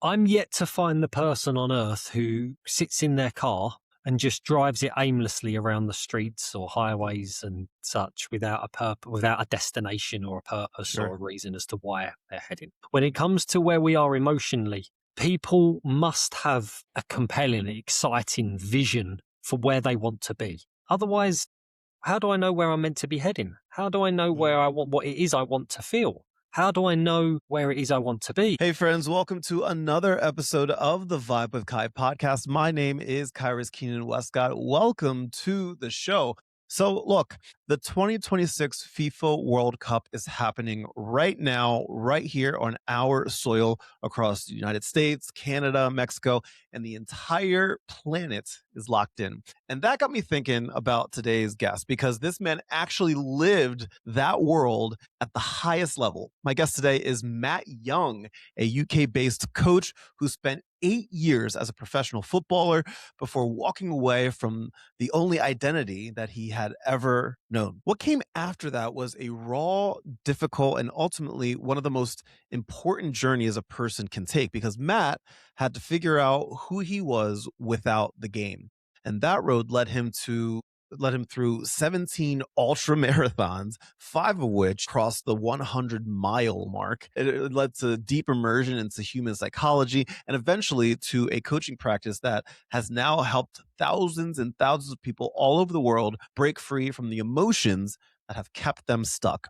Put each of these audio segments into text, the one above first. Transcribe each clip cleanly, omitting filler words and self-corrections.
I'm yet to find the person on earth who sits in their car and just drives it aimlessly around the streets or highways and such without without a destination or a purpose or Sure. a reason as to why they're heading. When it comes to where we are emotionally, people must have a compelling, exciting vision for where they want to be. Otherwise, how do I know where I'm meant to be heading? How do I know where I want, what it is I want to feel? How do I know where it is I want to be? Hey, friends, welcome to another episode of the Vibe with Kai podcast. My name is Kairos Keenan Westcott. Welcome to the show. So, look, the 2026 FIFA World Cup is happening right now, right here on our soil across the United States, Canada, Mexico, and the entire planet is locked in. And that got me thinking about today's guest because this man actually lived that world at the highest level. My guest today is Matt Young, a UK-based coach who spent 8 years as a professional footballer before walking away from the only identity that he had ever known. What came after that was a raw, difficult, and ultimately one of the most important journeys a person can take because Matt had to figure out who he was without the game. And that road led him through 17 ultra marathons, 5 of which crossed the 100-mile mark. It led to deep immersion into human psychology and eventually to a coaching practice that has now helped thousands and thousands of people all over the world break free from the emotions that have kept them stuck.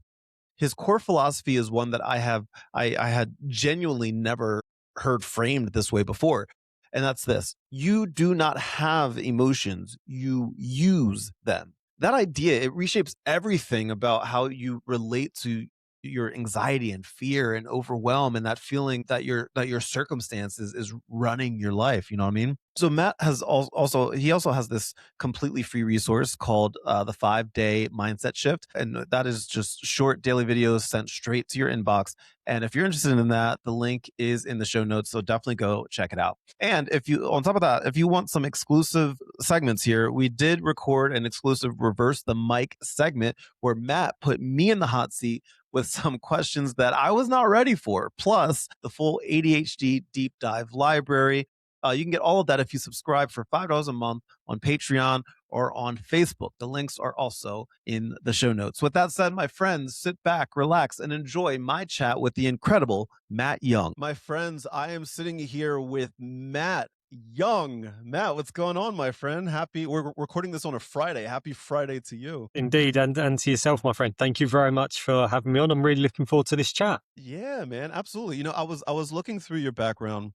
His core philosophy is one that I had genuinely never heard framed this way before. And that's this: you do not have emotions, you use them. That idea, it reshapes everything about how you relate to your anxiety and fear and overwhelm and that feeling that your circumstances is running your life. You know what I mean? So Matt has also has this completely free resource called the 5-day mindset shift, and that is just short daily videos sent straight to your inbox. And if you're interested in that, the link is in the show notes, so definitely go check it out. And if you, on top of that, if you want some exclusive segments here, we did record an exclusive reverse the mic segment where Matt put me in the hot seat with some questions that I was not ready for, plus the full ADHD deep dive library. You can get all of that if you subscribe for $5 a month on Patreon or on Facebook. The links are also in the show notes. With that said, my friends, sit back, relax, and enjoy my chat with the incredible Matt Young. My friends, I am sitting here with Matt Young. Matt, what's going on, my friend? We're recording this on a Friday. Happy Friday to you. Indeed, and to yourself, my friend. Thank you very much for having me on. I'm really looking forward to this chat. Yeah, man, absolutely. You know, I was looking through your background,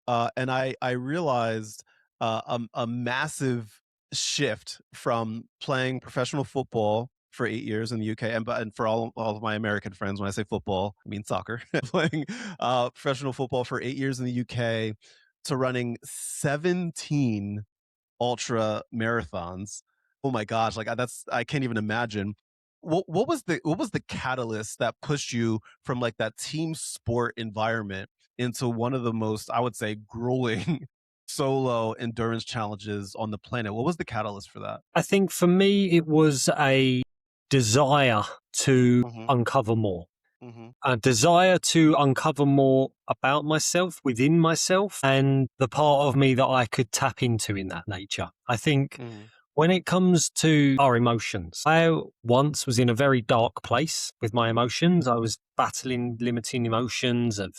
and I realized a massive shift from playing professional football for 8 years in the UK, and for all of my American friends, when I say football, I mean soccer. Playing professional football for 8 years in the UK to running 17 ultra marathons. Oh my gosh, like I can't even imagine. What was the catalyst that pushed you from like that team sport environment into one of the most, I would say, grueling solo endurance challenges on the planet? What was the catalyst for that? I think for me, it was a desire to Mm-hmm. uncover more, Mm-hmm. a desire to uncover more about myself, within myself, and the part of me that I could tap into in that nature. I think Mm-hmm. when it comes to our emotions, I once was in a very dark place with my emotions. I was battling limiting emotions of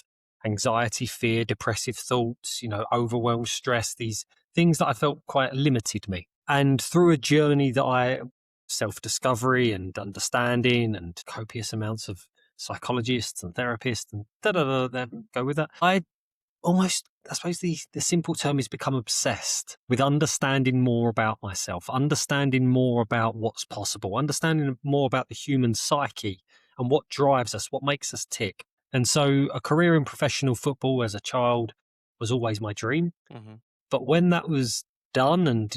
anxiety, fear, depressive thoughts, overwhelm, stress, these things that I felt quite limited me. And through a journey that I self-discovery and understanding and copious amounts of psychologists and therapists and go with that. I suppose the simple term is become obsessed with understanding more about myself, understanding more about what's possible, understanding more about the human psyche and what drives us, what makes us tick. And so a career in professional football as a child was always my dream. Mm-hmm. But when that was done, and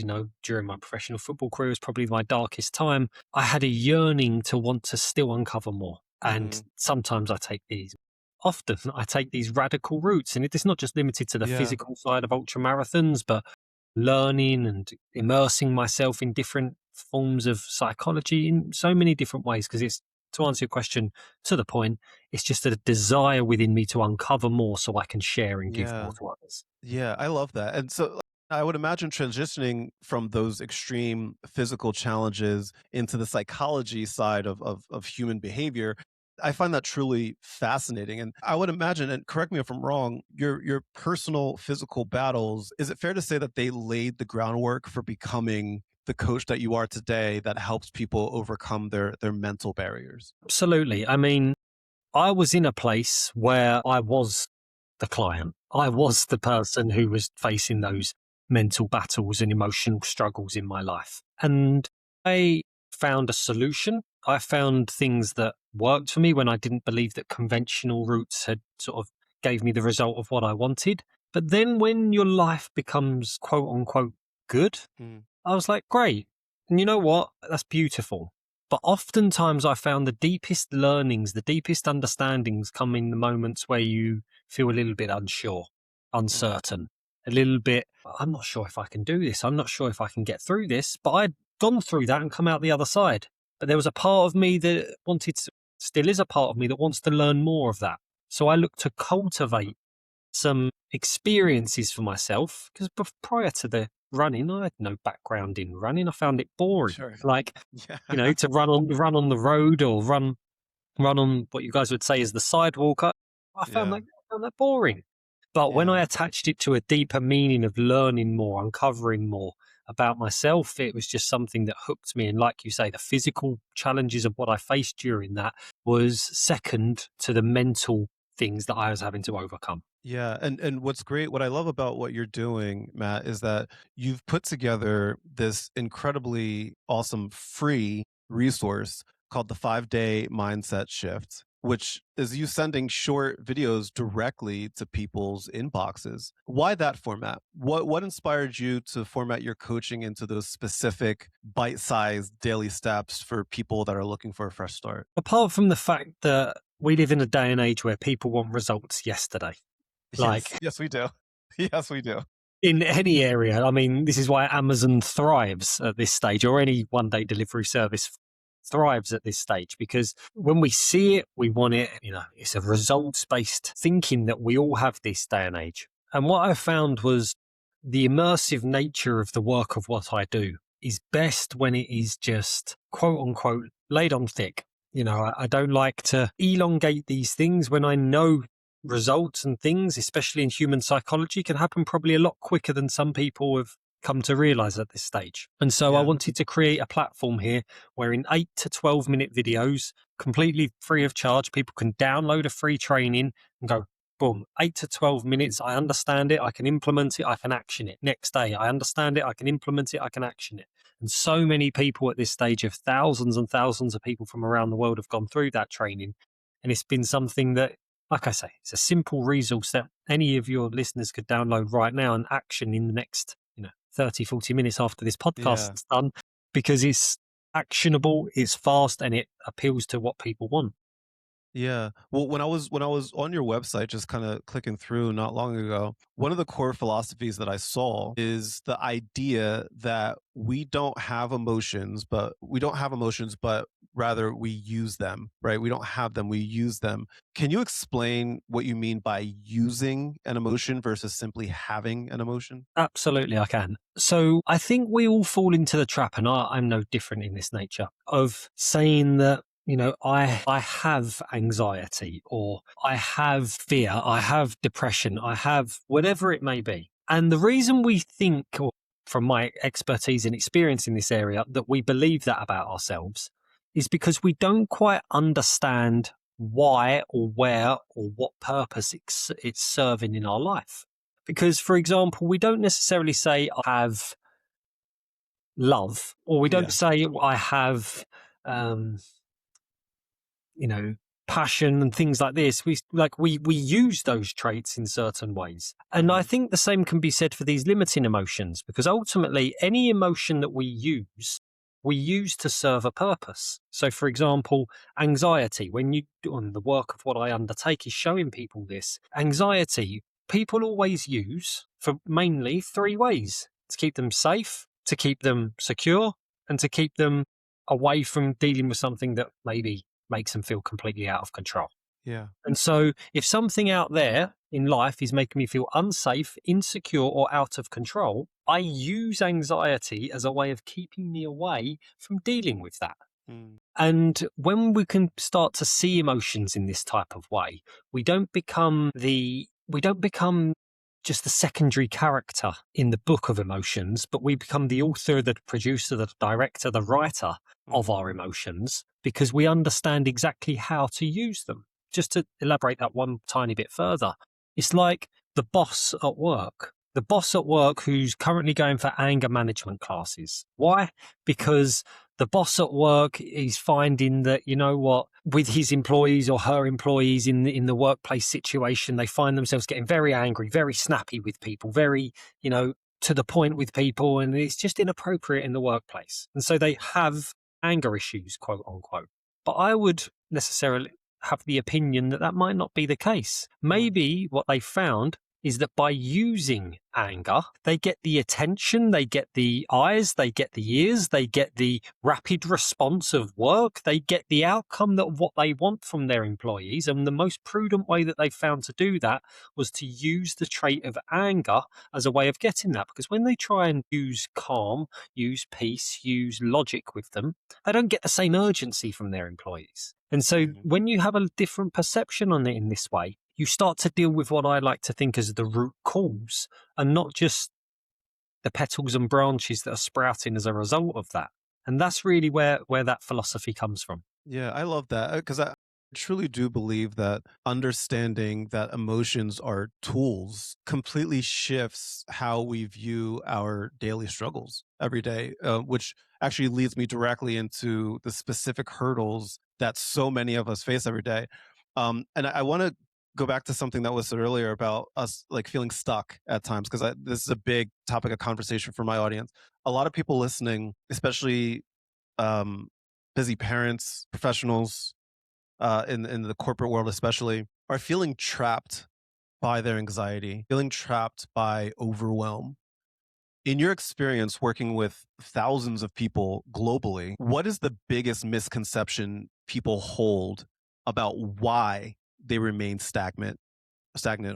during my professional football career was probably my darkest time, I had a yearning to want to still uncover more. And Mm-hmm. sometimes often I take these radical routes, and it's not just limited to the Yeah. physical side of ultra marathons, but learning and immersing myself in different forms of psychology in so many different ways, because it's to answer your question to the point, it's just a desire within me to uncover more so I can share and give more Yeah. to others. Yeah, I love that. And so I would imagine transitioning from those extreme physical challenges into the psychology side of human behavior, I find that truly fascinating. And I would imagine, and correct me if I'm wrong, your personal physical battles, is it fair to say that they laid the groundwork for becoming the coach that you are today that helps people overcome their mental barriers? Absolutely. I mean, I was in a place where I was the client. I was the person who was facing those mental battles and emotional struggles in my life. And I found a solution. I found things that worked for me when I didn't believe that conventional routes had sort of gave me the result of what I wanted. But then when your life becomes quote unquote good, Mm, I was like, great. And you know what? That's beautiful. But oftentimes I found the deepest learnings, the deepest understandings come in the moments where you feel a little bit unsure, mm, uncertain, a little bit, I'm not sure if I can do this. I'm not sure if I can get through this. But I'd gone through that and come out the other side. But there was a part of me that wanted to, still is a part of me that wants to learn more of that. So I look to cultivate some experiences for myself because prior to the running, I had no background in running. I found it boring. sure. Like, Yeah. to run on the road or run on what you guys would say is the sidewalk. I Yeah. found that boring. But when Yeah. I attached it to a deeper meaning of learning more, uncovering more about myself, it was just something that hooked me. And like you say, the physical challenges of what I faced during that was second to the mental things that I was having to overcome. Yeah, and what's great, what I love about what you're doing, Matt, is that you've put together this incredibly awesome free resource called the 5-day mindset shift, which is you sending short videos directly to people's inboxes. Why that format? What inspired you to format your coaching into those specific bite-sized daily steps for people that are looking for a fresh start? Apart from the fact that we live in a day and age where people want results yesterday, Yes, like yes, we do. Yes, we do. in any area. I mean, this is why Amazon thrives at this stage, or any one day delivery service thrives at this stage, because when we see it, we want it. It's a results based thinking that we all have this day and age. And what I found was the immersive nature of the work of what I do is best when it is just quote unquote laid on thick. I don't like to elongate these things when I know results and things, especially in human psychology, can happen probably a lot quicker than some people have come to realize at this stage. And so I Yeah. wanted to create a platform here where in 8 to 12-minute videos, completely free of charge, people can download a free training and go, boom, 8 to 12 minutes. I understand it. I can implement it. I can action it. Next day, I understand it. I can implement it. I can action it. And so many people at this stage of thousands and thousands of people from around the world have gone through that training. And it's been something that, like I say, it's a simple resource that any of your listeners could download right now and action in the next, 30, 40 minutes after this podcast Yeah. is done, because it's actionable, it's fast, and it appeals to what people want. Yeah. Well, when I was on your website, just kind of clicking through not long ago, one of the core philosophies that I saw is the idea that we don't have emotions, but rather we use them, right? We don't have them, we use them. Can you explain what you mean by using an emotion versus simply having an emotion? Absolutely, I can. So I think we all fall into the trap, and I'm no different in this nature, of saying that, I have anxiety, or I have fear, I have depression, I have whatever it may be. And the reason we think, or from my expertise and experience in this area, that we believe that about ourselves is because we don't quite understand why or where or what purpose it's serving in our life. Because, for example, we don't necessarily say I have love, or we don't Yeah. say I have, um, you know, passion and things like this. We use those traits in certain ways. And I Hmm. think the same can be said for these limiting emotions, because ultimately any emotion that we use to serve a purpose. So for example, anxiety, when you do on the work of what I undertake is showing people this. Anxiety, people always use for mainly three ways: to keep them safe, to keep them secure, and to keep them away from dealing with something that maybe makes them feel completely out of control. Yeah. And so if something out there in life is making me feel unsafe, insecure, or out of control, I use anxiety as a way of keeping me away from dealing with that. Mm. And when we can start to see emotions in this type of way, we don't become just the secondary character in the book of emotions, but we become the author, the producer, the director, the writer of Mhm. our emotions because we understand exactly how to use them. Just to elaborate that one tiny bit further, it's like the boss at work. The boss at work who's currently going for anger management classes. Why? Because the boss at work is finding that, you know what, with his employees or her employees in the workplace situation, they find themselves getting very angry, very snappy with people, very, to the point with people, and it's just inappropriate in the workplace. And so they have anger issues, quote unquote. But I would necessarily have the opinion that that might not be the case. Mm. Maybe what they found is that by using anger, they get the attention, they get the eyes, they get the ears, they get the rapid response of work, they get the outcome of what they want from their employees. And the most prudent way that they found to do that was to use the trait of anger as a way of getting that. Because when they try and use calm, use peace, use logic with them, they don't get the same urgency from their employees. And so Mhm. when you have a different perception on it in this way, you start to deal with what I like to think as the root cause and not just the petals and branches that are sprouting as a result of that. And that's really where that philosophy comes from. Yeah, I love that because I truly do believe that understanding that emotions are tools completely shifts how we view our daily struggles every day, which actually leads me directly into the specific hurdles that so many of us face every day. And I want to go back to something that was said earlier about us like feeling stuck at times because this is a big topic of conversation for my audience. A lot of people listening, especially um, busy parents, professionals in the corporate world, especially, are feeling trapped by their anxiety, feeling trapped by overwhelm. In your experience working with thousands of people globally, what is the biggest misconception people hold about why they remain stagnant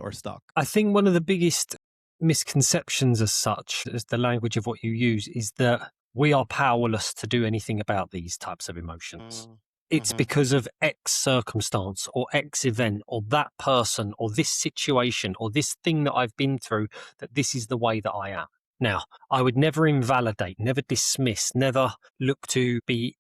or stuck? I think one of the biggest misconceptions as such, as the language of what you use, is that we are powerless to do anything about these types of emotions. Mm. It's Mhm. because of X circumstance or X event or that person or this situation or this thing that I've been through that this is the way that I am. Now, I would never invalidate, never dismiss, never look to be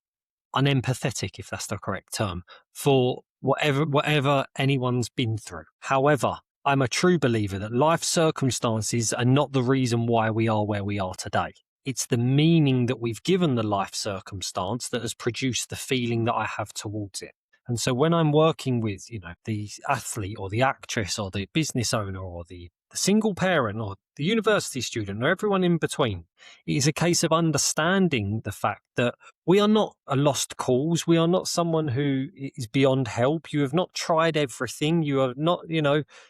unempathetic, if that's the correct term, for whatever anyone's been through. However, I'm a true believer that life circumstances are not the reason why we are where we are today. It's the meaning that we've given the life circumstance that has produced the feeling that I have towards it. And so when I'm working with, the athlete or the actress or the business owner or the single parent or the university student or everyone in between, it is a case of understanding the fact that we are not a lost cause. We are not someone who is beyond help. You have not tried everything. You have not,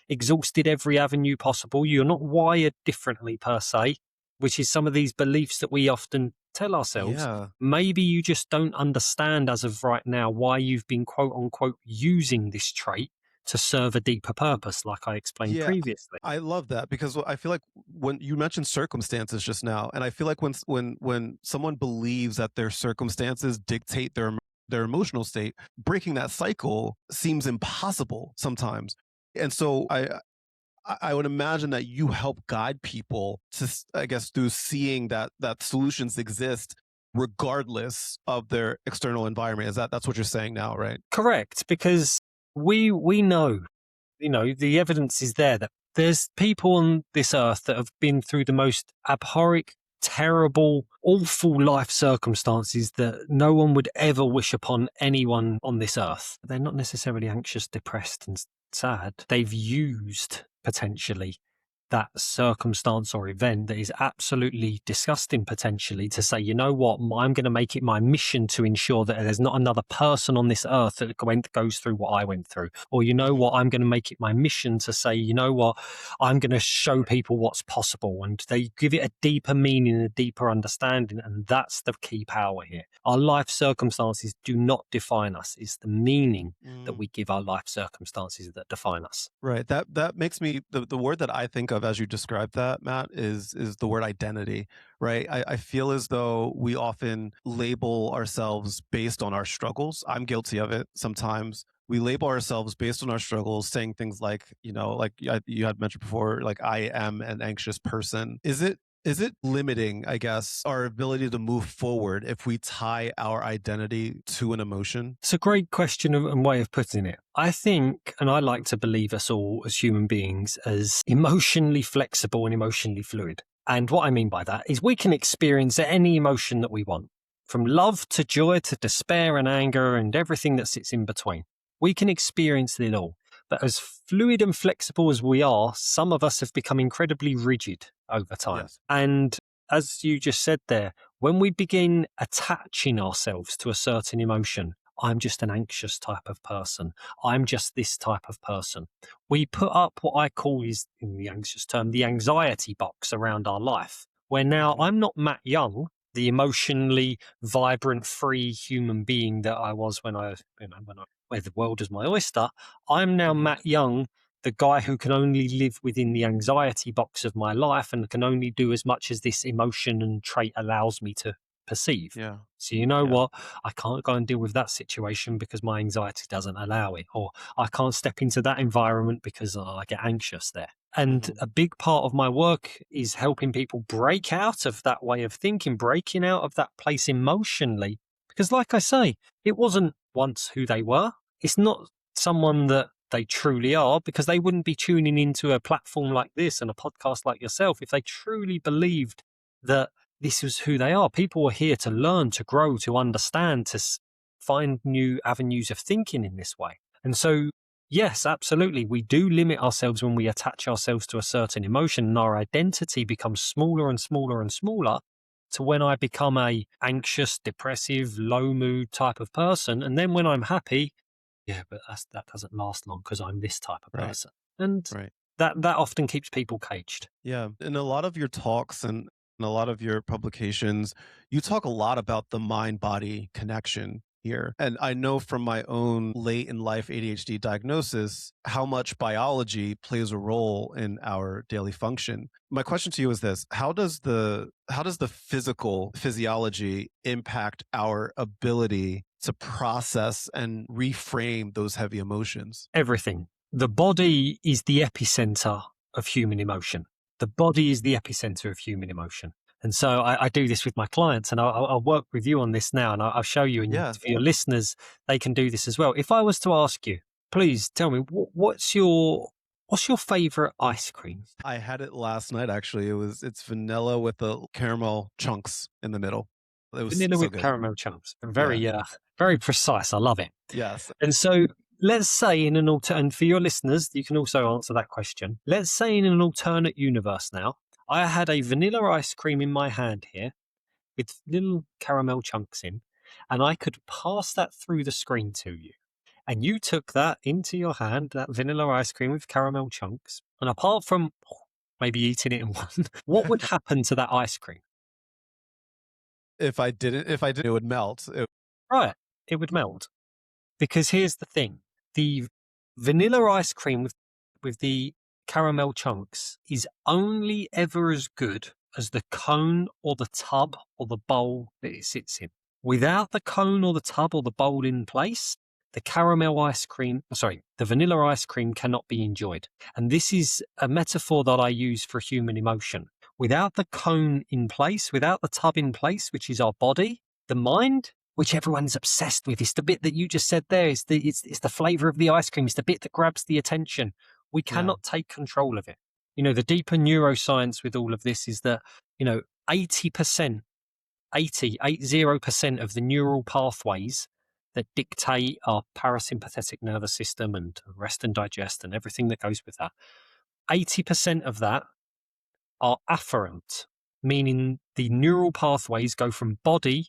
exhausted every avenue possible. You're not wired differently per se, which is some of these beliefs that we often tell ourselves. Yeah. Maybe you just don't understand as of right now why you've been quote unquote using this trait to serve a deeper purpose, like I explained Yeah, previously. I love that because I feel like when you mentioned circumstances just now, and I feel like when someone believes that their circumstances dictate their emotional state, breaking that cycle seems impossible sometimes. And so I would imagine that you help guide people to I guess through seeing that solutions exist regardless of their external environment. Is that's what you're saying now, right? Correct, because we know, the evidence is there that there's people on this earth that have been through the most abhorric, terrible, awful life circumstances that no one would ever wish upon anyone on this earth. They're not necessarily anxious, depressed, and sad. They've used potentially that circumstance or event that is absolutely disgusting potentially, to say, you know what, I'm going to make it my mission to ensure that there's not another person on this earth that goes through what I went through. Or, you know Mhm. what, I'm going to make it my mission to say, you know what, I'm going to show people what's possible. And they give it a deeper meaning, a deeper understanding. And that's the key power here. Our life circumstances do not define us. It's the meaning that Mm. we give our life circumstances that define us. Right. That makes me the word that I think of as you describe that, Matt, is the word identity. Right. I feel as though we often label ourselves based on our struggles. I'm guilty of it sometimes. We label ourselves based on our struggles, saying things like, like you had mentioned before, like I am an anxious person. Is it limiting, I guess, our ability to move forward if we tie our identity to an emotion? It's a great question and way of putting it. I think, and I like to believe us all as human beings as emotionally flexible and emotionally fluid. And what I mean by that is we can experience any emotion that we want, from love to joy to despair and anger and everything that sits in between. We can experience it all. But as fluid and flexible as we are, some of us have become incredibly rigid over time. Yes. And as you just said there, when we begin attaching ourselves to a certain emotion, I'm just an anxious type of person. I'm just this type of person. We put up what I call is, in the anxious term, the anxiety box around our life, where now Hmm. I'm not Matt Young, the emotionally vibrant, free human being that I was where the world is my oyster. I'm now Hmm. Matt Young, the guy who can only live within the anxiety box of my life and can only do as much as this emotion and trait allows me to perceive. Yeah. So, you know Yeah. what? I can't go and deal with that situation because my anxiety doesn't allow it, or I can't step into that environment because I get anxious there. And Hmm. a big part of my work is helping people break out of that way of thinking, breaking out of that place emotionally. Because, like I say, it wasn't once who they were. It's not someone that they truly are, because they wouldn't be tuning into a platform like this and a podcast like yourself if they truly believed that this was who they are. People are here to learn, to grow, to understand, to find new avenues of thinking in this way. And so, yes, absolutely, we do limit ourselves when we attach ourselves to a certain emotion, and our identity becomes smaller and smaller and smaller, to when I become a anxious, depressive, low mood type of person. And then when I'm happy, yeah, but that doesn't last long because I'm this type of Right. person. And Right. that often keeps people caged. Yeah. In a lot of your talks and in a lot of your publications, you talk a lot about the mind body connection here. And I know from my own late in life ADHD diagnosis how much biology plays a role in our daily function. My question to you is this: how does the physical physiology impact our ability to process and reframe those heavy emotions? Everything. The body is the epicenter of human emotion. The body is the epicenter of human emotion. And so I do this with my clients, and I'll work with you on this now, and I'll show you. And Yeah. for your listeners, they can do this as well. If I was to ask you, please tell me, what's your favorite ice cream? I had it last night actually. It's vanilla with the caramel chunks in the middle. It was Vanilla so with good. caramel chunks. Yeah. Very precise. I love it. Yes. And so let's say and for your listeners, you can also answer that question. Let's say in an alternate universe now, I had a vanilla ice cream in my hand here with little caramel chunks in, and I could pass that through the screen to you. And you took that into your hand, that vanilla ice cream with caramel chunks. And apart from maybe eating it in one, what would happen to that ice cream? If I didn't, it would melt. Right. It would melt. Because here's the thing, the vanilla ice cream with the caramel chunks is only ever as good as the cone or the tub or the bowl that it sits in. Without the cone or the tub or the bowl in place, the vanilla ice cream cannot be enjoyed. And this is a metaphor that I use for human emotion. Without the cone in place, without the tub in place, which is our body, the mind, which everyone's obsessed with. It's the bit that you just said there. It's the flavor of the ice cream. It's the bit that grabs the attention. We Yeah. cannot take control of it. The deeper neuroscience with all of this is that, 80%, 80% of the neural pathways that dictate our parasympathetic nervous system and rest and digest and everything that goes with that, 80% of that are afferent, meaning the neural pathways go from body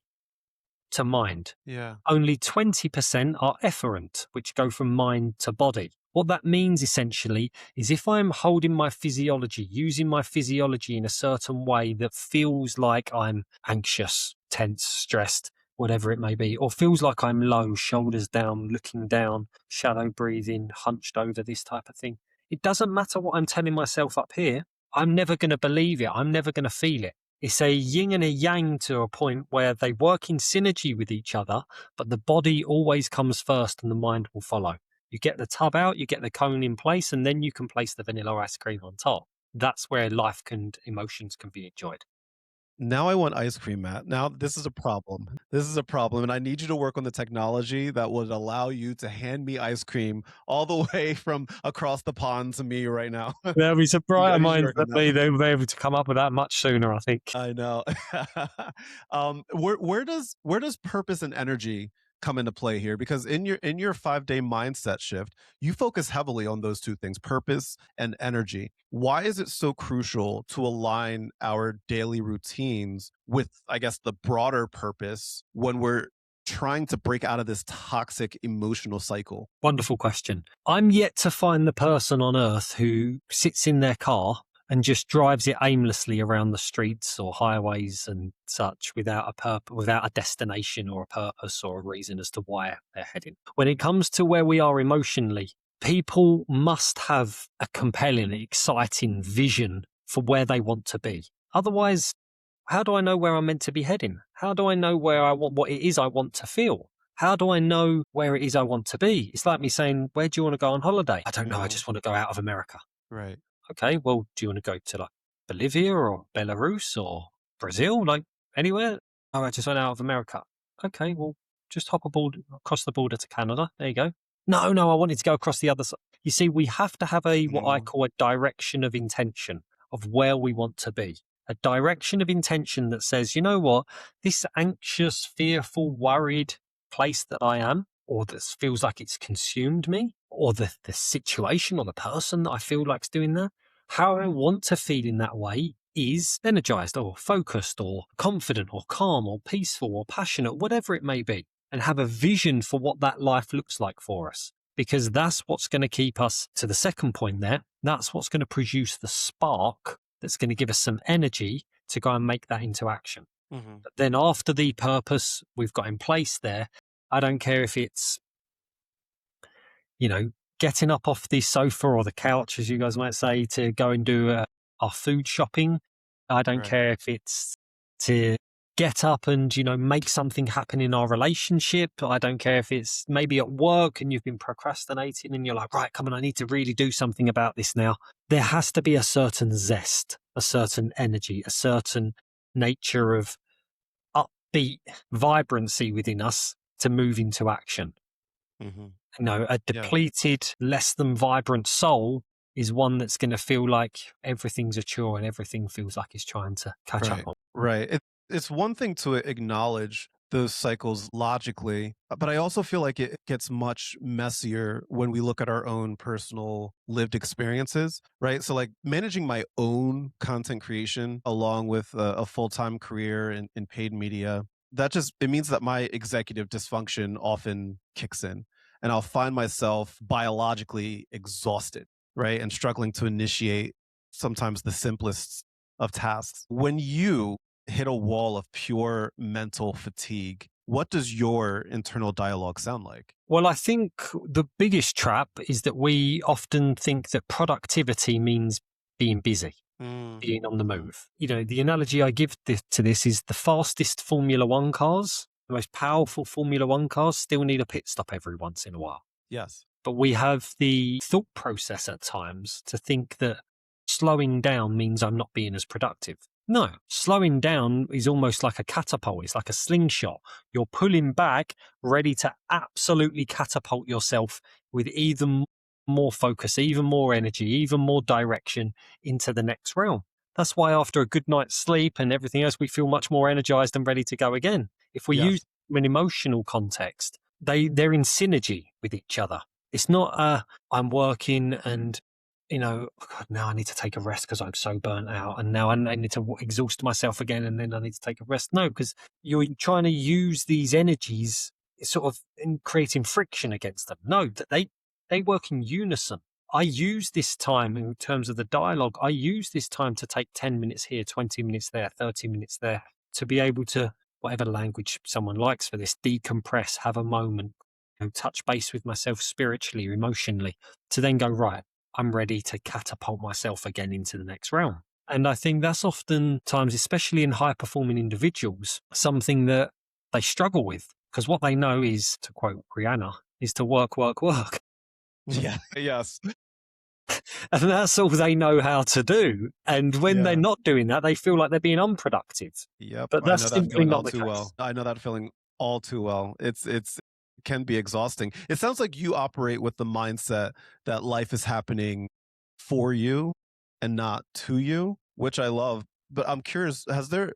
to mind. Yeah. Only 20% are efferent, which go from mind to body. What that means essentially is if I'm holding my physiology, using my physiology in a certain way that feels like I'm anxious, tense, stressed, whatever it may be, or feels like I'm low, shoulders down, looking down, shallow breathing, hunched over, this type of thing. It doesn't matter what I'm telling myself up here. I'm never going to believe it. I'm never going to feel it. It's a yin and a yang to a point where they work in synergy with each other, but the body always comes first and the mind will follow. You get the tub out, you get the cone in place, and then you can place the vanilla ice cream on top. That's where life and emotions can be enjoyed. Now I want ice cream, Matt. Now this is a problem. This is a problem, and I need you to work on the technology that would allow you to hand me ice cream all the way from across the pond to me right now. They'll be You surprised. gotta Minds work on that that. they'll be able to come up with that much sooner, I think. I know. Where does purpose and energy come into play here? Because in your 5-day mindset shift, you focus heavily on those two things, purpose and energy. Why is it so crucial to align our daily routines with, I guess, the broader purpose when we're trying to break out of this toxic emotional cycle? Wonderful question. I'm yet to find the person on earth who sits in their car and just drives it aimlessly around the streets or highways and such without a without a destination or a purpose or a reason as to why they're heading. When it comes to where we are emotionally, people must have a compelling, exciting vision for where they want to be. Otherwise, how do I know where I'm meant to be heading? How do I know where I want, what it is I want to feel? How do I know where it is I want to be? It's like me saying, where do you want to go on holiday? I don't know. I Mhm. just want to go out of America. Right. Okay, well, do you want to go to like Bolivia or Belarus or Brazil? Like anywhere? Oh, I just went out of America. Okay, well, just hop aboard across the border to Canada. There you go. No, I wanted to go across the other side. You see, we have to have a what I Mhm. call a direction of intention of where we want to be. A direction of intention that says, you know what, this anxious, fearful, worried place that I am, or that feels like it's consumed me, or the situation or the person that I feel like's doing that, how I want to feel in that way is energized or focused or confident or calm or peaceful or passionate, whatever it may be, and have a vision for what that life looks like for us. Because that's what's going to keep us to the second point there. That's what's going to produce the spark that's going to give us some energy to go and make that into action. Mhm. But then after the purpose we've got in place there, I don't care if it's, you know, getting up off the sofa or the couch, as you guys might say, to go and do our food shopping. I don't Right. care if it's to get up and, make something happen in our relationship. I don't care if it's maybe at work and you've been procrastinating and you're like, right, come on, I need to really do something about this now. There has to be a certain zest, a certain energy, a certain nature of upbeat vibrancy within us to move into action. Mhm. A Yeah. depleted, less than vibrant soul is one that's going to feel like everything's a chore and everything feels like it's trying to catch up Right, on. right. It's one thing to acknowledge those cycles logically, but I also feel like it gets much messier when we look at our own personal lived experiences, right? So, like managing my own content creation along with a full time career in paid media, it means that my executive dysfunction often kicks in, and I'll find myself biologically exhausted, right, and struggling to initiate sometimes the simplest of tasks. When you hit a wall of pure mental fatigue, what does your internal dialogue sound like? Well, I think the biggest trap is that we often think that productivity means being busy, Mm, being on the mhm. move. The analogy I give to this is the fastest Formula One cars, the most powerful Formula One cars still need a pit stop every once in a while. Yes. But we have the thought process at times to think that slowing down means I'm not being as productive. No, slowing down is almost like a catapult. It's like a slingshot. You're pulling back, ready to absolutely catapult yourself with even more focus, even more energy, even more direction into the next realm. That's why after a good night's sleep and everything else, we feel much more energized and ready to go again. If we use Yes. an emotional context, they're in synergy with each other. It's not I'm working and "Oh God, now I need to take a rest because I'm so burnt out, and now I need to exhaust myself again, and then I need to take a rest." No, because you're trying to use these energies sort of in creating friction against them. No, that they work in unison. I use this time in terms of the dialogue. I use this time to take 10 minutes here, 20 minutes there, 30 minutes there, to be able to, whatever language someone likes for this, decompress, have a moment, touch base with myself spiritually or emotionally, to then go, right, I'm ready to catapult myself again into the next realm. And I think that's oftentimes, especially in high performing individuals, something that they struggle with, because what they know is, to quote Rihanna, is to work, work, work. Yeah. Yes. And that's all they know how to do. And when they're Yeah. not doing that, they feel like they're being unproductive. Yep. But I know that's that simply feeling all not the too case. well. I know that feeling all too well. It's it can be exhausting. It sounds like you operate with the mindset that life is happening for you and not to you, which I love. But I'm curious, has there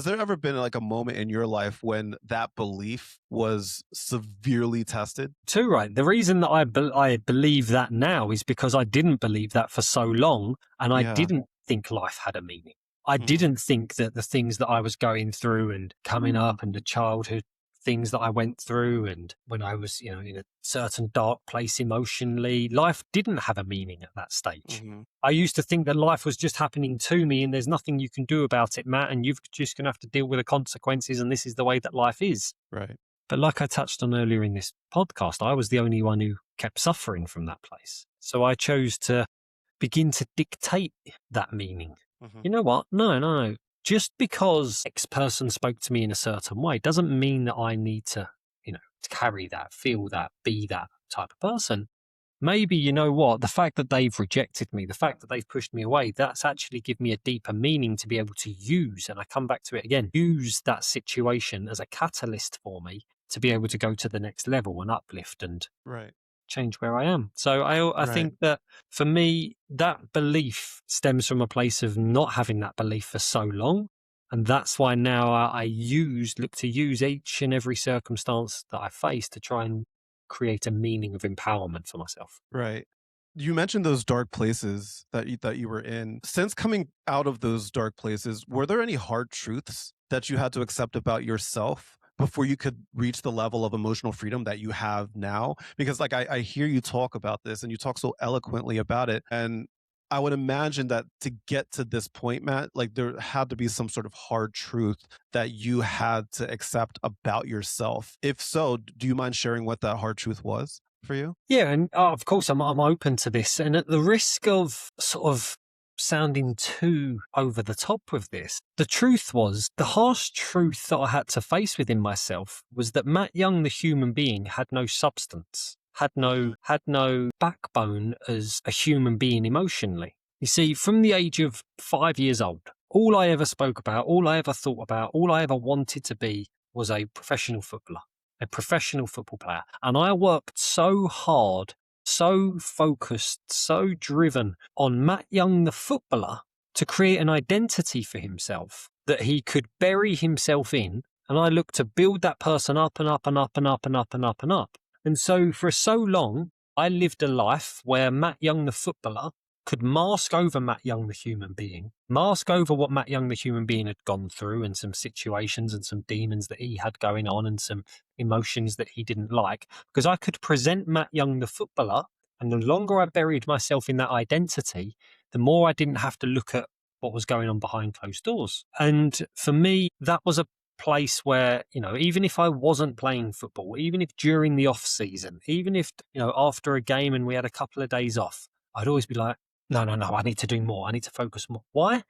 ever been like a moment in your life when that belief was severely tested? Too right. The reason that I believe that now is because I didn't believe that for so long, and I Yeah. didn't think life had a meaning. I Mhm. didn't think that the things that I was going through and coming up, and the childhood things that I went through, and when I was, in a certain dark place emotionally, life didn't have a meaning at that stage. Mhm. I used to think that life was just happening to me, and there's nothing you can do about it, Matt, and you're just going to have to deal with the consequences, and this is the way that life is. Right. But like I touched on earlier in this podcast, I was the only one who kept suffering from that place. So I chose to begin to dictate that meaning. Mhm. You know what? No. Just because X person spoke to me in a certain way doesn't mean that I need to, carry that, feel that, be that type of person. Maybe, you know what, the fact that they've rejected me, the fact that they've pushed me away, that's actually given me a deeper meaning to be able to use. And I come back to it again, use that situation as a catalyst for me to be able to go to the next level and uplift and Right. change where I am. So I Right. think that for me, that belief stems from a place of not having that belief for so long. And that's why now look to use each and every circumstance that I face to try and create a meaning of empowerment for myself. Right. You mentioned those dark places that you were in. Since coming out of those dark places, were there any hard truths that you had to accept about yourself before you could reach the level of emotional freedom that you have now? Because like I hear you talk about this and you talk so eloquently about it. And I would imagine that to get to this point, Matt, like there had to be some sort of hard truth that you had to accept about yourself. If so, do you mind sharing what that hard truth was for you? Yeah, and of course I'm open to this, and at the risk of sort of sounding too over the top with this, the truth was the harsh truth that I had to face within myself was that Matt Young, the human being, had no substance, Mhm. had no backbone as a human being emotionally. You see, from the age of 5 years old, all I ever spoke about, all I ever thought about, all I ever wanted to be was a professional football player. And I worked so hard, so focused, so driven on Matt Young, the footballer, to create an identity for himself that he could bury himself in. And I looked to build that person up and up and up and up and up and up and up. And so for so long, I lived a life where Matt Young, the footballer, could mask over Matt Young, the human being, mask over what Matt Young, the human being, had gone through and some situations and some demons that he had going on and some emotions that he didn't like, because I could present Matt Young, the footballer, and the longer I buried myself in that identity, the more I didn't have to look at what was going on behind closed doors. And for me, that was a place where, even if I wasn't playing football, even if during the off season, even if, after a game and we had a couple of days off, I'd always be like, no, I need to do more. I need to focus more. Why?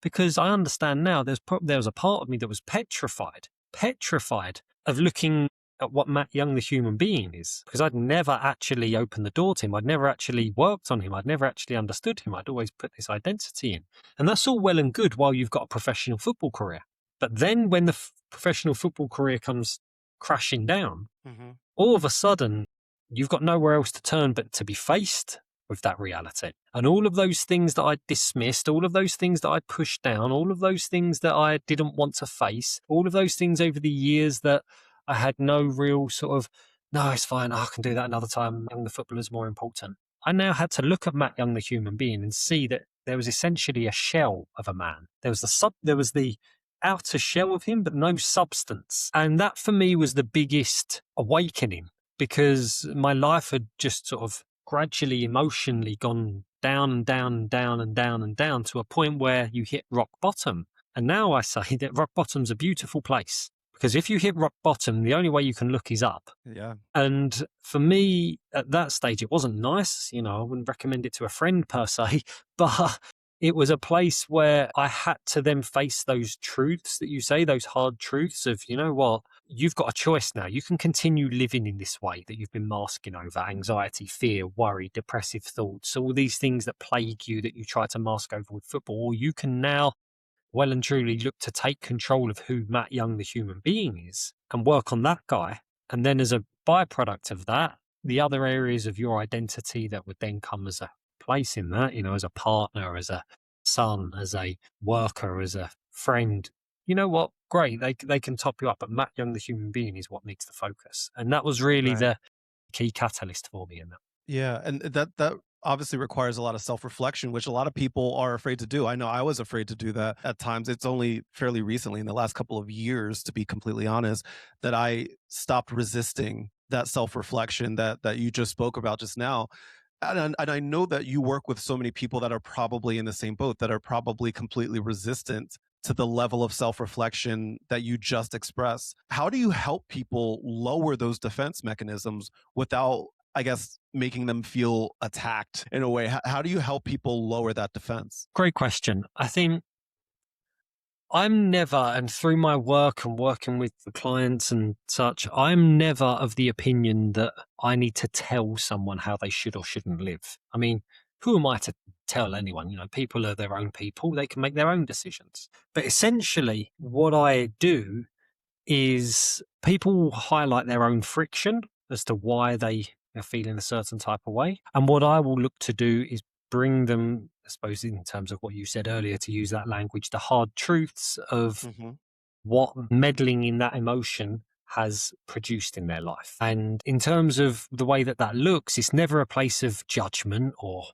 Because I understand now there was a part of me that was petrified of looking at what Matt Young, the human being, is, because I'd never actually opened the door to him. I'd never actually worked on him. I'd never actually understood him. I'd always put this identity in. And that's all well and good while you've got a professional football career. But then when the professional football career comes crashing down, Mhm. all of a sudden you've got nowhere else to turn but to be faced with that reality. And all of those things that I dismissed, all of those things that I pushed down, all of those things that I didn't want to face, all of those things over the years that I had no real sort of, no, it's fine, I can do that another time, and the footballer's more important. I now had to look at Matt Young, the human being, and see that there was essentially a shell of a man. There was the outer shell of him, but no substance. And that for me was the biggest awakening, because my life had just sort of gradually emotionally gone down and down and down and down and down to a point where you hit rock bottom. And now I say that rock bottom's a beautiful place, because if you hit rock bottom, the only way you can look is up. Yeah. And for me at that stage, it wasn't nice. I wouldn't recommend it to a friend per se, but it was a place where I had to then face those truths that you say, those hard truths of, you know what, you've got a choice now. You can continue living in this way that you've been masking over: anxiety, fear, worry, depressive thoughts, all these things that plague you that you try to mask over with football. Or you can now well and truly look to take control of who Matt Young, the human being, is, and work on that guy. And then as a byproduct of that, the other areas of your identity that would then come as a place in that, as a partner, as a son, as a worker, as a friend. You know what? Great. They can top you up, but Matt Young, the human being, is what needs the focus. And that was really Right. the key catalyst for me in that. Yeah, and that obviously requires a lot of self-reflection, which a lot of people are afraid to do. I know I was afraid to do that at times. It's only fairly recently, in the last couple of years, to be completely honest, that I stopped resisting that self-reflection that you just spoke about just now. And I know that you work with so many people that are probably in the same boat, that are probably completely resistant to the level of self-reflection that you just expressed. How do you help people lower those defense mechanisms without, I guess, making them feel attacked in a way? How do you help people lower that defense? Great question. I think I'm never, and through my work and working with the clients and such, I'm never of the opinion that I need to tell someone how they should or shouldn't live. I mean, who am I to tell anyone? People are their own people. They can make their own decisions. But essentially, what I do is people highlight their own friction as to why they are feeling a certain type of way. And what I will look to do is bring them, I suppose, in terms of what you said earlier, to use that language, the hard truths of Hmm. what meddling in that emotion has produced in their life. And in terms of the way that looks, it's never a place of judgment or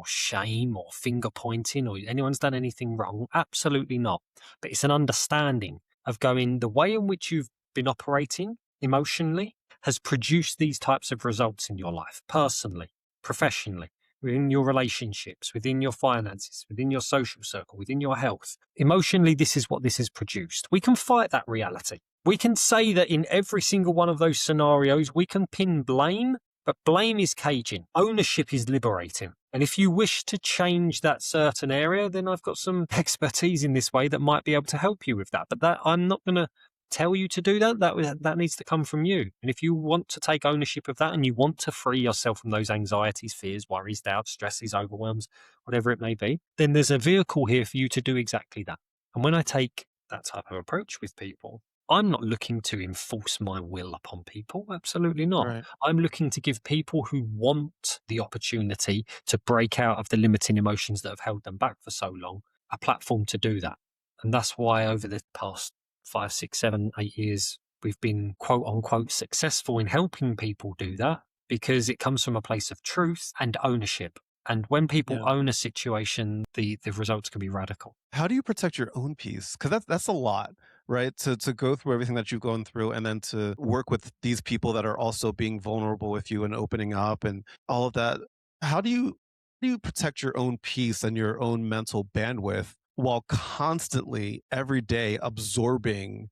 shame or finger pointing or anyone's done anything wrong. Absolutely not. But it's an understanding of going, the way in which you've been operating emotionally has produced these types of results in your life, personally, professionally, within your relationships, within your finances, within your social circle, within your health. Emotionally, this is what this has produced. We can fight that reality. We can say that in every single one of those scenarios, we can pin blame, but blame is caging. Ownership is liberating. And if you wish to change that certain area, then I've got some expertise in this way that might be able to help you with that. But that I'm not going to tell you to do that. That needs to come from you. And if you want to take ownership of that and you want to free yourself from those anxieties, fears, worries, doubts, stresses, overwhelms, whatever it may be, then there's a vehicle here for you to do exactly that. And when I take that type of approach with people, I'm not looking to enforce my will upon people. Absolutely not. Right. I'm looking to give people who want the opportunity to break out of the limiting emotions that have held them back for so long a platform to do that. And that's why over the past 5, 6, 7, 8 years, we've been quote unquote successful in helping people do that, because it comes from a place of truth and ownership. And when people Yeah. own a situation, the results can be radical. How do you protect your own peace? Because that's a lot, right? To go through everything that you've gone through, and then to work with these people that are also being vulnerable with you and opening up and all of that. How do you protect your own peace and your own mental bandwidth while constantly every day absorbing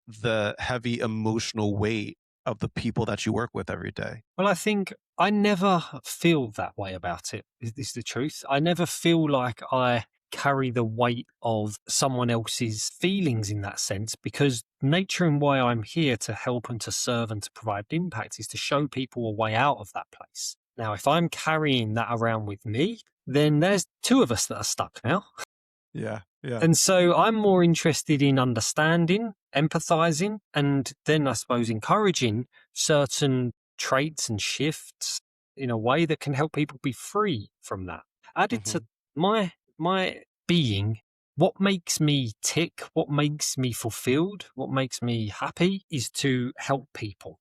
the heavy emotional weight of the people that you work with every day? Well, I think I never feel that way about it, is the truth. I never feel like I carry the weight of someone else's feelings in that sense, because nature and why I'm here to help and to serve and to provide impact is to show people a way out of that place. Now, if I'm carrying that around with me, then there's two of us that are stuck now. Yeah, yeah. And so I'm more interested in understanding, empathizing, and then I suppose encouraging certain traits and shifts in a way that can help people be free from that. Added to Hmm. my being, what makes me tick, what makes me fulfilled, what makes me happy is to help people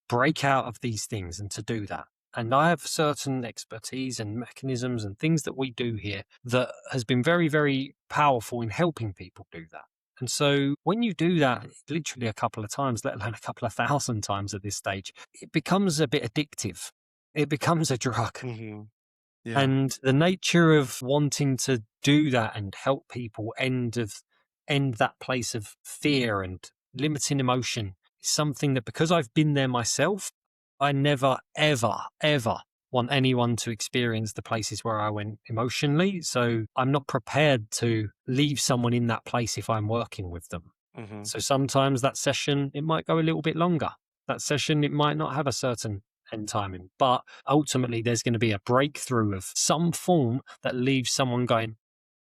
break out of these things and to do that. And I have certain expertise and mechanisms and things that we do here that has been very, very powerful in helping people do that. And so when you do that literally a couple of times, let alone a couple of thousand times at this stage, it becomes a bit addictive. It becomes a drug. Hmm. Yeah. And the nature of wanting to do that and help people end that place of fear and limiting emotion is something that, because I've been there myself, I never, ever, ever want anyone to experience the places where I went emotionally. So I'm not prepared to leave someone in that place if I'm working with them. Hmm. So sometimes that session, it might go a little bit longer. That session, it might not have a certain end timing, but ultimately there's going to be a breakthrough of some form that leaves someone going.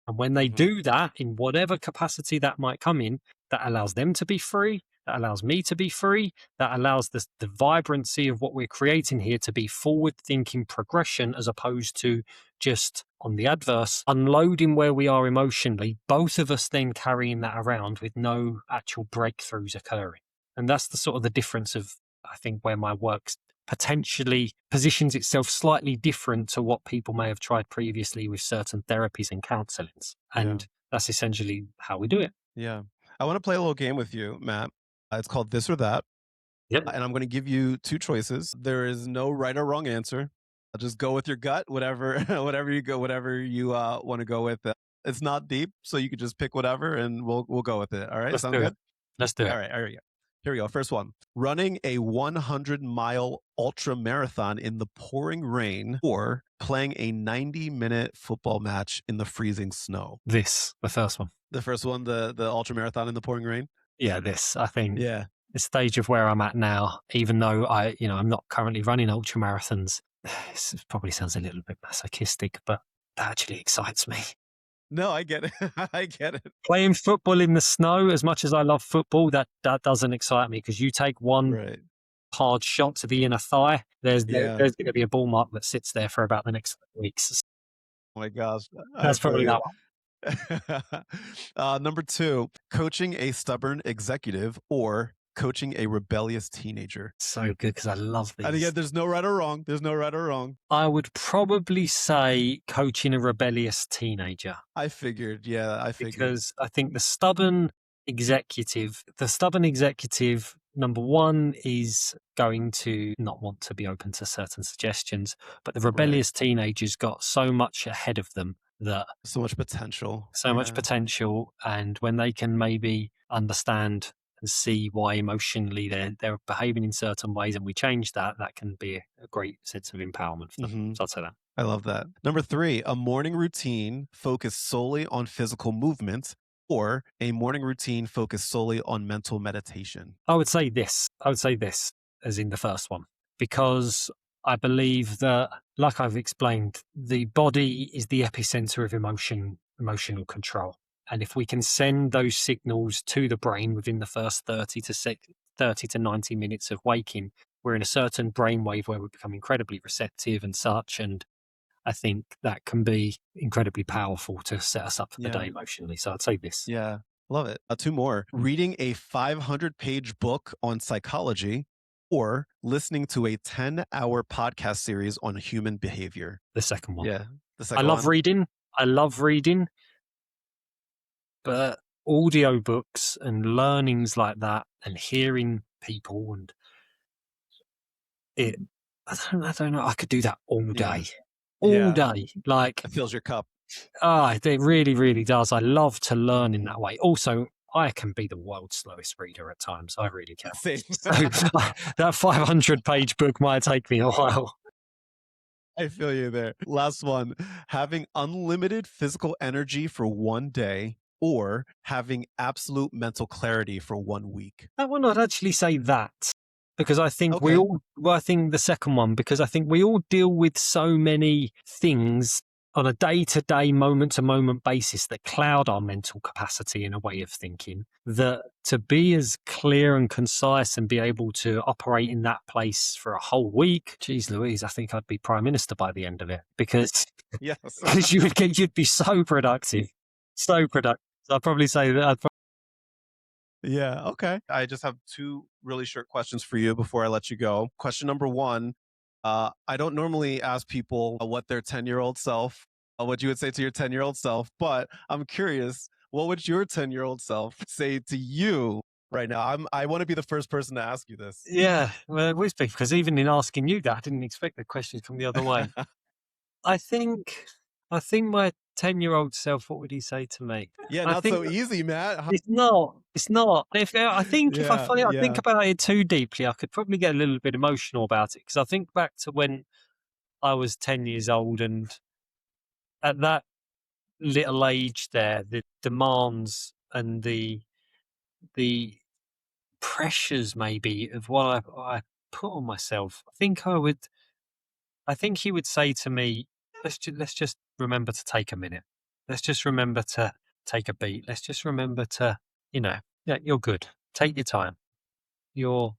And when they Hmm. do that, in whatever capacity that might come in, that allows them to be free, that allows me to be free, that allows the vibrancy of what we're creating here to be forward thinking progression, as opposed to just on the adverse, unloading where we are emotionally, both of us then carrying that around with no actual breakthroughs occurring. And that's the sort of the difference of, I think, where my work's potentially positions itself slightly different to what people may have tried previously with certain therapies and counselings. Yeah. And that's essentially how we do it. Yeah. I want to play a little game with you, Matt. It's called This or That. Yep. And I'm going to give you two choices. There is no right or wrong answer. I'll just go with your gut, whatever, whatever you want to go with. It's not deep, so you could just pick whatever, and we'll go with it. All right, Let's sound do it. good? Let's do All it. right, here we go. Here we go. First one: running a 100-mile ultra marathon in the pouring rain, or playing a 90-minute football match in the freezing snow. The first one. The first one, the ultra marathon in the pouring rain. Yeah, I think Yeah. the stage of where I'm at now, even though I'm not currently running ultra marathons, it probably sounds a little bit masochistic, but that actually excites me. No, I get it. I get it. Playing football in the snow, as much as I love football, that doesn't excite me, because you take one Right. hard shot to the inner thigh, Yeah. there's going to be a ball mark that sits there for about the next weeks. Oh my gosh. I That's feel probably you. that one. Number two, coaching a stubborn executive or coaching a rebellious teenager. So good, because I love And again, these. there's no right or wrong. There's no right or wrong. I would probably say coaching a rebellious teenager, I figured. Yeah, I figured. because I think the stubborn executive, number one, is going to not want to be open to certain suggestions, but the Right. rebellious teenager's got so much ahead of them, that So much potential. so much Yeah. potential, and when they can maybe understand and see why emotionally they're behaving in certain ways, and we change that can be a great sense of empowerment for them. Hmm. So I'd say that. I love that. Number three, a morning routine focused solely on physical movement or a morning routine focused solely on mental meditation. I would say this. As in the first one, because I believe that, like I've explained, the body is the epicenter of emotional control. And if we can send those signals to the brain within the first 30 to 90 minutes of waking, we're in a certain brainwave where we become incredibly receptive and such. And I think that can be incredibly powerful to set us up for the Yeah. day emotionally. So I'd say this. Yeah. Love it. Two more. Reading a 500-page book on psychology or listening to a 10-hour podcast series on human behavior. The second one. Yeah. The I second love one. reading. I love reading, but audiobooks and learnings like that, and hearing people, and it, I don't know. I could do that all Yeah. day, all Yeah. day. Like, It fills your cup. it really, really does. I love to learn in that way. Also, I can be the world's slowest reader at times. I really can. Same. So that 500-page book might take me a while. I feel you there. Last one. Having unlimited physical energy for one day or having absolute mental clarity for 1 week. That one, I'd actually say that, because I think Okay. I think the second one, because I think we all deal with so many things on a day-to-day, moment-to-moment basis that cloud our mental capacity and a way of thinking, that to be as clear and concise and be able to operate in that place for a whole week, geez Louise, I think I'd be Prime Minister by the end of it, because Yes. you'd be so productive. So productive. So I'd probably say that. Yeah. Okay. I just have two really short questions for you before I let you go. Question number one. I don't normally ask people what their 10-year-old self, what you would say to your 10-year-old self, but I'm curious, what would your 10-year-old self say to you right now? I want to be the first person to ask you this. Yeah, well, it would be because even in asking you that, I didn't expect the question from the other way. I think, I think my 10-year-old self, what would he say to me? Yeah, I not think so easy, Matt. it's not. If Yeah, I think yeah. about it too deeply, I could probably get a little bit emotional about it because I think back to when I was 10 years old, and at that little age there, the demands and the pressures maybe of what I put on myself. I think he would say to me, let's just remember to take a minute. Let's just remember to take a beat. Let's just remember to, you know, yeah, you're good. Take your time. You're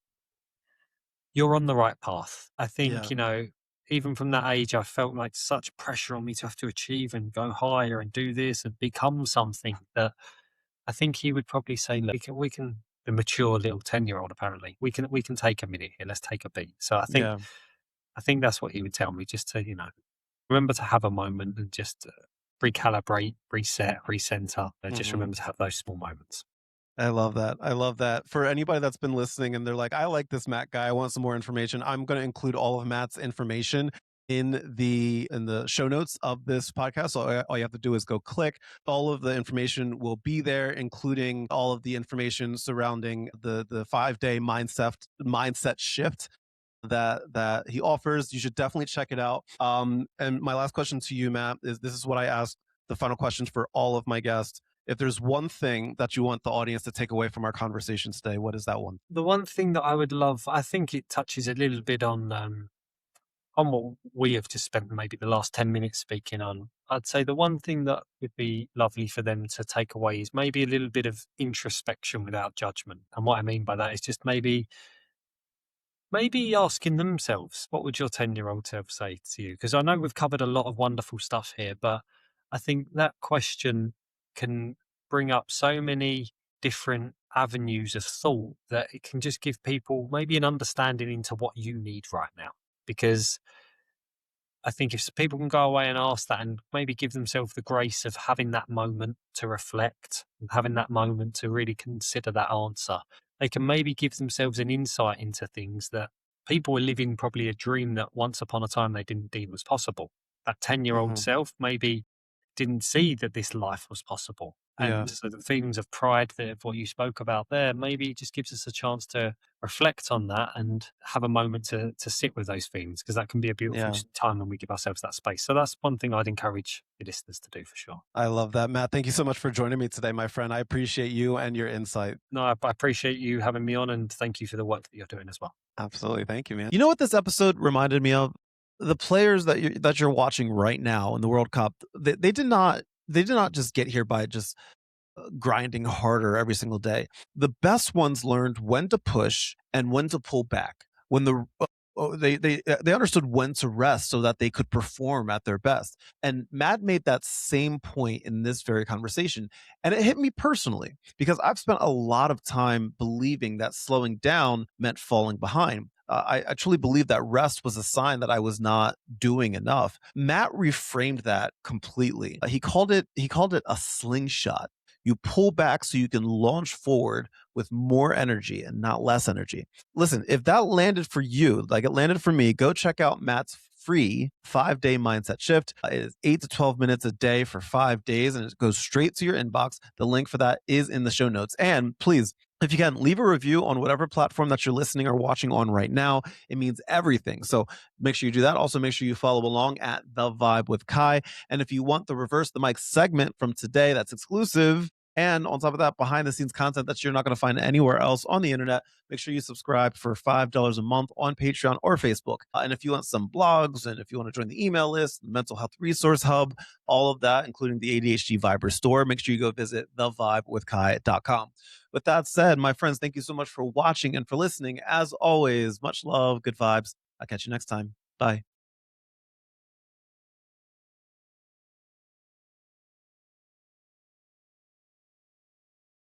you're on the right path. I think, Yeah, even from that age, I felt like such pressure on me to have to achieve and go higher and do this and become something that I think he would probably say, look, the mature little 10-year-old, apparently, we can take a minute here. Let's take a beat. So yeah. I think that's what he would tell me, just to, remember to have a moment and just recalibrate, reset, recenter. Just Mhm. remember to have those small moments. I love that. I love that. For anybody that's been listening and they're like, I like this Matt guy, I want some more information. I'm going to include all of Matt's information in the show notes of this podcast. So all you have to do is go click. All of the information will be there, including all of the information surrounding the 5 day mindset shift that he offers. You should definitely check it out. And my last question to you, Matt, is this is what I asked the final questions for all of my guests. If there's one thing that you want the audience to take away from our conversation today, what is that one? The one thing that I would love, I think it touches a little bit on what we have just spent maybe the last 10 minutes speaking on. I'd say the one thing that would be lovely for them to take away is maybe a little bit of introspection without judgment. And what I mean by that is just maybe asking themselves, what would your 10-year-old self say to you? Because I know we've covered a lot of wonderful stuff here, but I think that question can bring up so many different avenues of thought that it can just give people maybe an understanding into what you need right now. Because I think if people can go away and ask that and maybe give themselves the grace of having that moment to reflect and having that moment to really consider that answer, they can maybe give themselves an insight into things that people are living probably a dream that once upon a time they didn't deem was possible. That 10-year-old Hmm. self maybe didn't see that this life was possible. Yeah, And so the feelings of pride that of what you spoke about there maybe just gives us a chance to reflect on that and have a moment to sit with those feelings, because that can be a beautiful yeah. time when we give ourselves that space. So that's one thing I'd encourage the listeners to do for sure. I love that, Matt. Thank you so much for joining me today, my friend. I appreciate you and your insight. No, I appreciate you having me on, and thank you for the work that you're doing as well. Absolutely. Thank you, man. You know what this episode reminded me of? The players that you're watching right now in the World Cup, they did not just get here by just grinding harder every single day. The best ones learned when to push and when to pull back. When they understood when to rest so that they could perform at their best. And Matt made that same point in this very conversation, and it hit me personally because I've spent a lot of time believing that slowing down meant falling behind. I truly believe that rest was a sign that I was not doing enough. Matt reframed that completely. He called it a slingshot. You pull back so you can launch forward with more energy and not less energy. Listen, if that landed for you, like it landed for me, go check out Matt's free 5 day mindset shift. It is 8 to 12 minutes a day for 5 days, and it goes straight to your inbox. The link for that is in the show notes. And please, if you can, leave a review on whatever platform that you're listening or watching on right now. It means everything. So make sure you do that. Also, make sure you follow along at The Vibe with Kai. And if you want the Reverse the Mic segment from today, that's exclusive. And on top of that, behind the scenes content that you're not going to find anywhere else on the internet, make sure you subscribe for $5 a month on Patreon or Facebook. And if you want some blogs and if you want to join the email list, the mental health resource hub, all of that, including the ADHD Viber store, make sure you go visit thevibewithkai.com. With that said, my friends, thank you so much for watching and for listening. As always, much love, good vibes. I'll catch you next time. Bye.